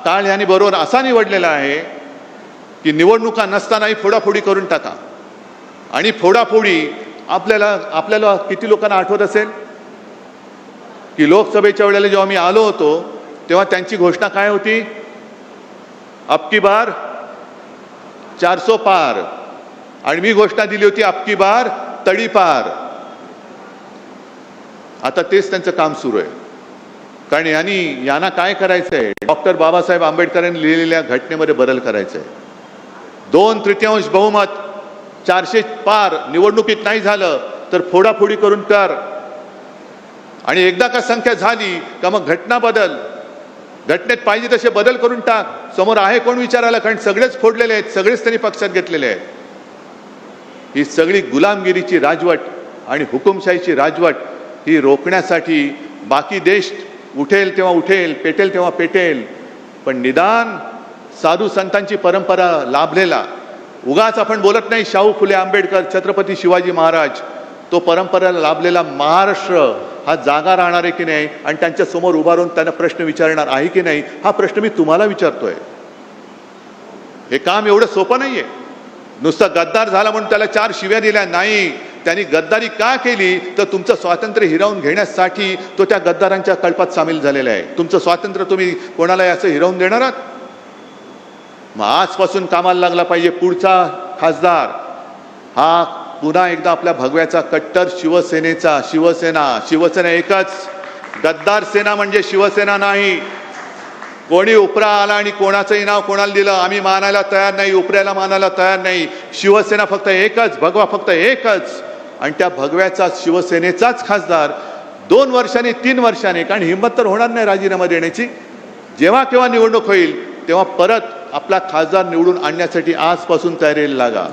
काळ यांनी बरोबर असा निवडलेला आहे की निवडणुका नसतानाही फोडाफोडी करून टाका. आणि फोडाफोडी आपल्याला किती लोकांना आठवत असेल की लोकसभेच्या वेळेला जेव्हा मी आलो होतो तेव्हा त्यांची घोषणा काय होती? अब की बार 400 पार. आणि मी घोषणा दिली होती अब की बार तडीपार. आता तेच त्यांचं काम सुरू आहे. कारण यांना काय करायचंय? डॉक्टर बाबासाहेब आंबेडकरांनी लिहिलेल्या घटनेमध्ये बदल करायचा आहे. 2/3 बहुमत 400 पार निवडणुकीत नाही झालं तर फोडाफोडी करून कर. आणि एकदा का संख्या झाली का मग घटना बदल, घटनेत पाहिजे तसे बदल करून टाक. समोर आहे कोण विचारायला? कारण सगळेच फोडलेले आहेत, सगळेच त्यांनी पक्षात घेतलेले आहेत. ही सगळी गुलामगिरीची राजवट आणि हुकुमशाहीची राजवट ही रोखण्यासाठी बाकी देश उठेल तेव्हा उठेल, पेटेल तेव्हा पेटेल, पण निदान साधू संतांची परंपरा लाभलेला, उगाच आपण बोलत नाही शाहू फुले आंबेडकर, छत्रपती शिवाजी महाराज, तो परंपरेला लाभलेला महाराष्ट्र हा जागा राहणार आहे की नाही आणि त्यांच्या समोर उभा राहून त्यांना प्रश्न विचारणार आहे की नाही, हा प्रश्न मी तुम्हाला विचारतोय. हे काम एवढं सोपं नाहीये. नुसतं गद्दार झाला म्हणून त्याला 4 शिव्या दिल्या नाही. त्यांनी गद्दारी का केली तर तुमचं स्वातंत्र्य हिरावून घेण्यासाठी तो त्या गद्दारांच्या कळपात सामील झालेला आहे. तुमचं स्वातंत्र्य तुम्ही कोणाला असं हिरावून देणार आहात? मग आजपासून कामाला लागला पाहिजे पुढचा खासदार हा पुन्हा एकदा आपल्या भगव्याचा कट्टर शिवसेना एकच. गद्दार सेना म्हणजे शिवसेना नाही. कोणी उपरा आला आणि कोणाचंही नाव कोणाला दिलं आम्ही मानायला तयार नाही, उपऱ्याला मानायला तयार नाही. शिवसेना फक्त एकच, भगवा फक्त एकच. आणि त्या भगव्याचा शिवसेनेचाच खासदार 2 वर्षांनी 3 वर्षांनी, कारण हिंमत तर होणार नाही राजीनामा देण्याची, जेव्हा केव्हा निवडणूक होईल तेव्हा परत आपला खासदार निवडून आणण्यासाठी आजपासून तयारीला लागा.